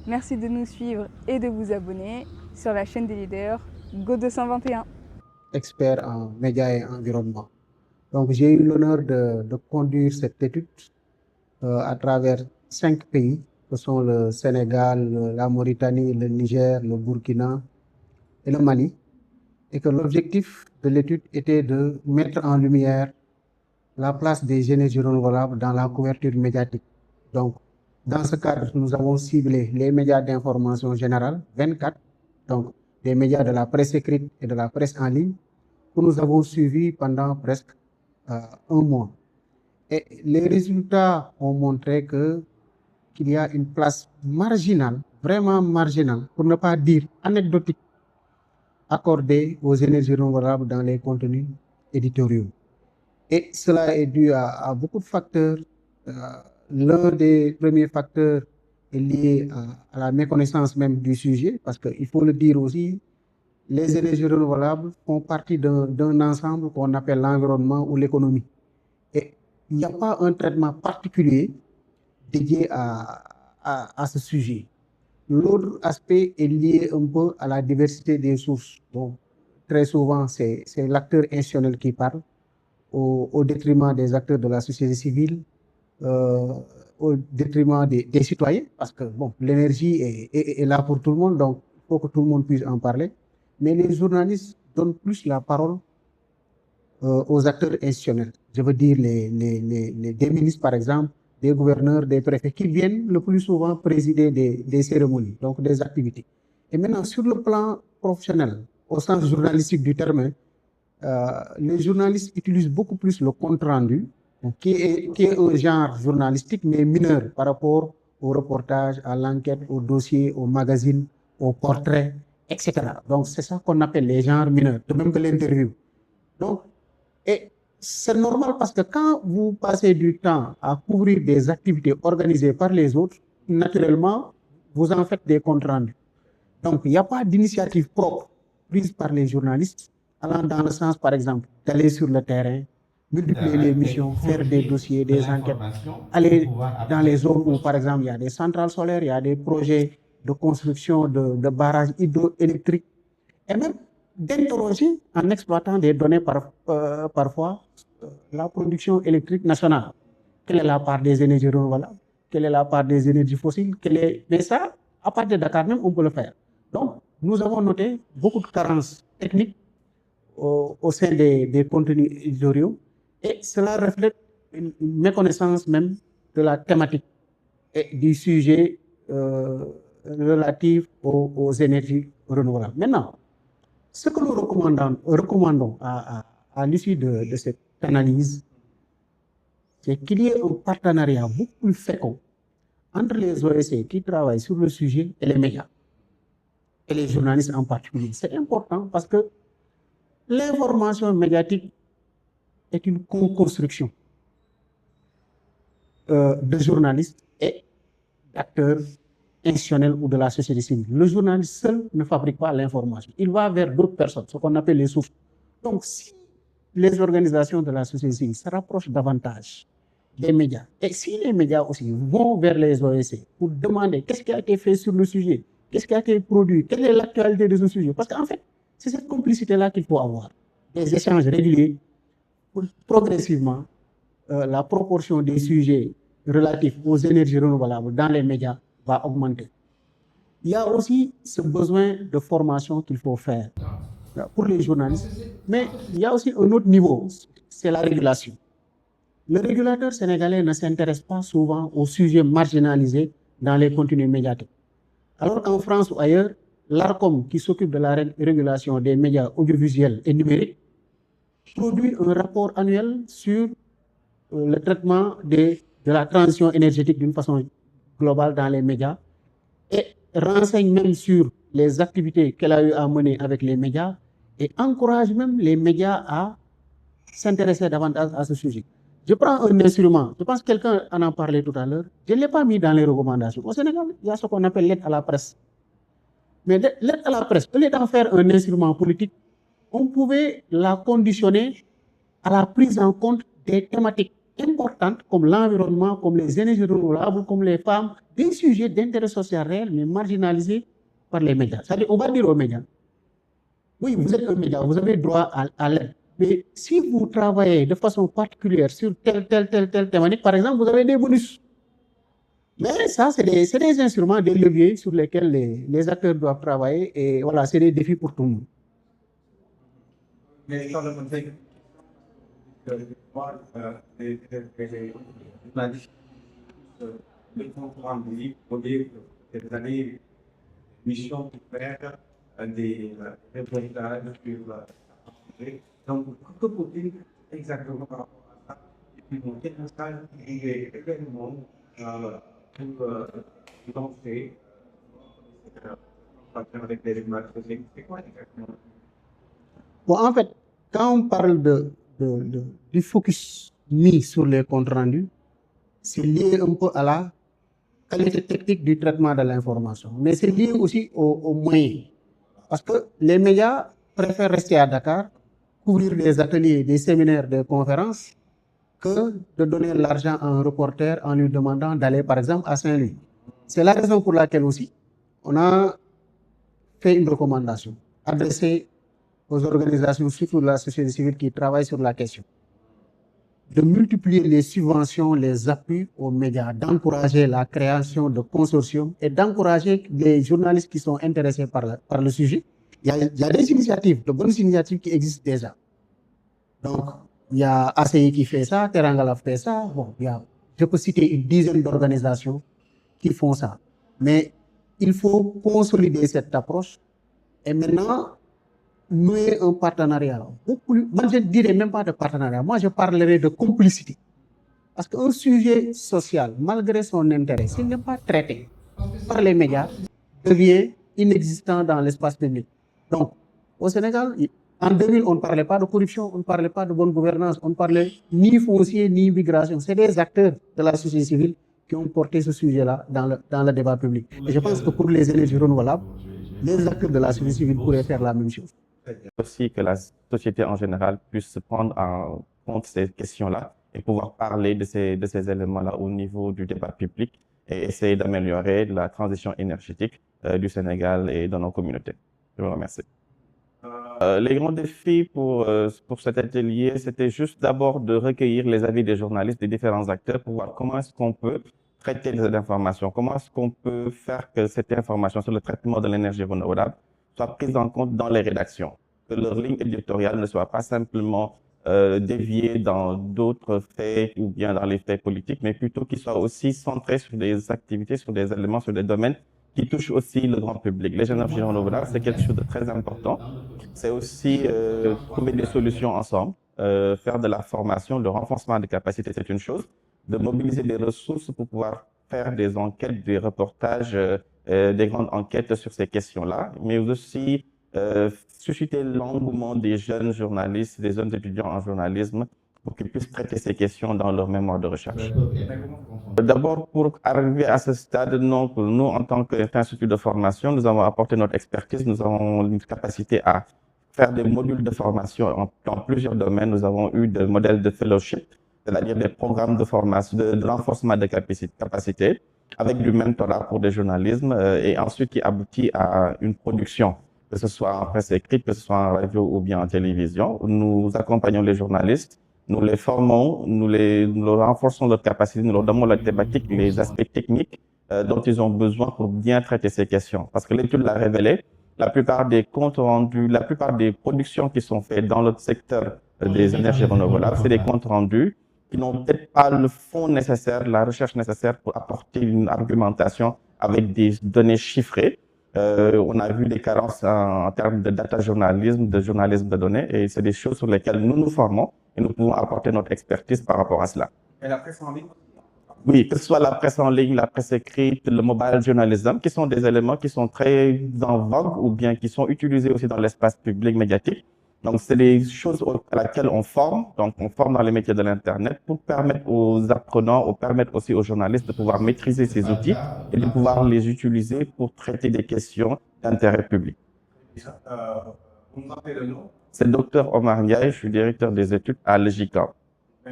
Merci de nous suivre et de vous abonner sur la chaîne des leaders Go 221. Expert en médias et environnement. Donc, j'ai eu l'honneur de conduire cette étude à travers 5 pays, que sont le Sénégal, la Mauritanie, le Niger, le Burkina et le Mali. Et que l'objectif de l'étude était de mettre en lumière la place des énergies renouvelables dans la couverture médiatique. Donc, dans ce cadre, nous avons ciblé les médias d'information générale, 24, donc des médias de la presse écrite et de la presse en ligne, que nous avons suivis pendant presque un mois. Et les résultats ont montré qu'il y a une place marginale, vraiment marginale, pour ne pas dire anecdotique, accordée aux énergies renouvelables dans les contenus éditoriaux. Et cela est dû à beaucoup de facteurs. Euh, L'un des premiers facteurs est lié à la méconnaissance même du sujet, parce qu'il faut le dire aussi, les énergies renouvelables font partie d'un ensemble qu'on appelle l'environnement ou l'économie. Et il n'y a pas un traitement particulier dédié à ce sujet. L'autre aspect est lié un peu à la diversité des sources. Bon, très souvent, c'est l'acteur institutionnel qui parle, au détriment des acteurs de la société civile, au détriment des citoyens, parce que bon, l'énergie est là pour tout le monde, donc il faut que tout le monde puisse en parler. Mais les journalistes donnent plus la parole aux acteurs institutionnels. Je veux dire des ministres, par exemple, des gouverneurs, des préfets, qui viennent le plus souvent présider des cérémonies, donc des activités. Et maintenant, sur le plan professionnel, au sens journalistique du terme, les journalistes utilisent beaucoup plus le compte-rendu, qui est un genre journalistique, mais mineur par rapport au reportage, à l'enquête, au dossier, au magazine, au portrait, etc. Donc, c'est ça qu'on appelle les genres mineurs, de même que l'interview. Donc, et c'est normal parce que quand vous passez du temps à couvrir des activités organisées par les autres, naturellement, vous en faites des comptes rendus. Donc, il n'y a pas d'initiative propre prise par les journalistes allant dans le sens, par exemple, d'aller sur le terrain, multiplier les missions, faire des dossiers, des enquêtes, aller dans les zones où, par exemple, il y a des centrales solaires, il y a des projets de construction de barrages hydroélectriques, et même d'interroger en exploitant des données parfois la production électrique nationale. Quelle est la part des énergies renouvelables? Quelle est la part des énergies fossiles? Mais ça, à partir de Dakar même, on peut le faire. Donc, nous avons noté beaucoup de carences techniques au sein des contenus éditoriaux, et cela reflète une méconnaissance même de la thématique et du sujet relatif aux énergies renouvelables. Maintenant, ce que nous recommandons à l'issue de cette analyse, c'est qu'il y ait un partenariat beaucoup plus fécond entre les OSC qui travaillent sur le sujet et les médias, et les journalistes en particulier. C'est important parce que l'information médiatique est une co-construction de journalistes et d'acteurs institutionnels ou de la société civile. Le journaliste seul ne fabrique pas l'information. Il va vers d'autres personnes, ce qu'on appelle les sources. Donc, si les organisations de la société civile se rapprochent davantage des médias, et si les médias aussi vont vers les OSC pour demander qu'est-ce qui a été fait sur le sujet, qu'est-ce qui a été produit, quelle est l'actualité de ce sujet, parce qu'en fait, c'est cette complicité-là qu'il faut avoir. Des échanges réguliers pour progressivement la proportion des sujets relatifs aux énergies renouvelables dans les médias va augmenter. Il y a aussi ce besoin de formation qu'il faut faire pour les journalistes, mais il y a aussi un autre niveau, c'est la régulation. Le régulateur sénégalais ne s'intéresse pas souvent aux sujets marginalisés dans les contenus médiatiques. Alors qu'en France ou ailleurs, l'ARCOM, qui s'occupe de la régulation des médias audiovisuels et numériques, produit un rapport annuel sur le traitement de la transition énergétique d'une façon globale dans les médias, et renseigne même sur les activités qu'elle a eu à mener avec les médias, et encourage même les médias à s'intéresser davantage à ce sujet. Je prends un instrument, je pense que quelqu'un en a parlé tout à l'heure, je ne l'ai pas mis dans les recommandations. Au Sénégal, il y a ce qu'on appelle l'aide à la presse. Mais l'aide à la presse, au lieu d'en faire un instrument politique, on pouvait la conditionner à la prise en compte des thématiques importantes comme l'environnement, comme les énergies renouvelables, comme les femmes, des sujets d'intérêt social réel, mais marginalisés par les médias. C'est-à-dire, on va dire aux médias, oui, vous êtes un média, vous avez droit à l'aide. Mais si vous travaillez de façon particulière sur telle thématique, par exemple, vous avez des bonus. Mais ça, c'est des instruments, des leviers sur lesquels les acteurs doivent travailler. Et voilà, c'est des défis pour tout le monde. Mais sur le contexte le compte rendu pour dire que cette année, mission pour faire des reportages sur donc, que faut-il exactement par rapport à ça? Et puis, quel message il est également pour lancer avec des remarques, c'est quoi exactement? Bon, en fait, quand on parle du focus mis sur les comptes rendus, c'est lié un peu à la qualité technique du traitement de l'information. Mais c'est lié aussi aux moyens. Parce que les médias préfèrent rester à Dakar, couvrir des ateliers, des séminaires, des conférences, que de donner l'argent à un reporter en lui demandant d'aller, par exemple, à Saint-Louis. C'est la raison pour laquelle aussi, on a fait une recommandation adressée aux organisations, surtout de la société civile qui travaillent sur la question, de multiplier les subventions, les appuis aux médias, d'encourager la création de consortiums et d'encourager les journalistes qui sont intéressés par le sujet. Il y a des initiatives, de bonnes initiatives qui existent déjà. Donc, il y a ACI qui fait ça, Terangala fait ça. Bon, je peux citer une dizaine d'organisations qui font ça. Mais il faut consolider cette approche et maintenant nouer un partenariat. Moi, je ne dirais même pas de partenariat. Moi, je parlerai de complicité. Parce qu'un sujet social, malgré son intérêt, s'il n'est pas traité par les médias, devient inexistant dans l'espace public. Donc, au Sénégal, en 2000, on ne parlait pas de corruption, on ne parlait pas de bonne gouvernance, on ne parlait ni foncier, ni immigration. C'est des acteurs de la société civile qui ont porté ce sujet-là dans le débat public. Et je pense que pour les énergies renouvelables, les acteurs de la société civile pourraient faire la même chose. Aussi que la société en général puisse prendre en compte ces questions-là et pouvoir parler de ces éléments-là au niveau du débat public et essayer d'améliorer la transition énergétique du Sénégal et dans nos communautés. Je vous remercie. Les grands défis pour cet atelier, c'était juste d'abord de recueillir les avis des journalistes, des différents acteurs pour voir comment est-ce qu'on peut traiter cette information, comment est-ce qu'on peut faire que cette information sur le traitement de l'énergie renouvelable soit prise en compte dans les rédactions, que leur ligne éditoriale ne soit pas simplement déviée dans d'autres faits ou bien dans les faits politiques, mais plutôt qu'ils soient aussi centrés sur des activités, sur des éléments, sur des domaines qui touchent aussi le grand public. Les énergies renouvelables, c'est quelque chose de très important. C'est aussi trouver des solutions ensemble, faire de la formation, le renforcement des capacités, c'est une chose, de mobiliser des ressources pour pouvoir faire des enquêtes, des reportages, des grandes enquêtes sur ces questions-là, mais aussi susciter l'engouement des jeunes journalistes, des jeunes étudiants en journalisme pour qu'ils puissent traiter ces questions dans leur mémoire de recherche. D'abord, pour arriver à ce stade, nous, en tant qu'institut de formation, nous avons apporté notre expertise, nous avons une capacité à faire des modules de formation dans plusieurs domaines. Nous avons eu des modèles de fellowship, c'est-à-dire des programmes de formation, de renforcement de capacités, avec du mentorat pour des journalismes et ensuite qui aboutit à une production, que ce soit en presse écrite, que ce soit en radio ou bien en télévision. Nous accompagnons les journalistes, nous les formons, nous renforçons leur capacité, nous leur donnons la thématique, les aspects techniques dont ils ont besoin pour bien traiter ces questions. Parce que l'étude l'a révélé, la plupart des comptes rendus, la plupart des productions qui sont faites dans le secteur des énergies renouvelables, c'est des comptes rendus qui n'ont peut-être pas le fond nécessaire, la recherche nécessaire pour apporter une argumentation avec des données chiffrées. On a vu des carences en termes de data journalisme, de journalisme de données, et c'est des choses sur lesquelles nous nous formons et nous pouvons apporter notre expertise par rapport à cela. Et la presse en ligne? Oui, que ce soit la presse en ligne, la presse écrite, le mobile journalism, qui sont des éléments qui sont très en vogue ou bien qui sont utilisés aussi dans l'espace public médiatique. Donc, c'est des choses à laquelle on forme. Donc, on forme dans les métiers de l'Internet pour permettre aux apprenants, ou permettre aussi aux journalistes de pouvoir maîtriser ces outils et de pouvoir les utiliser pour traiter des questions d'intérêt public. Vous me rappelez le nom? C'est Dr Omar Ndiaye, je suis directeur des études à l'EJICAM.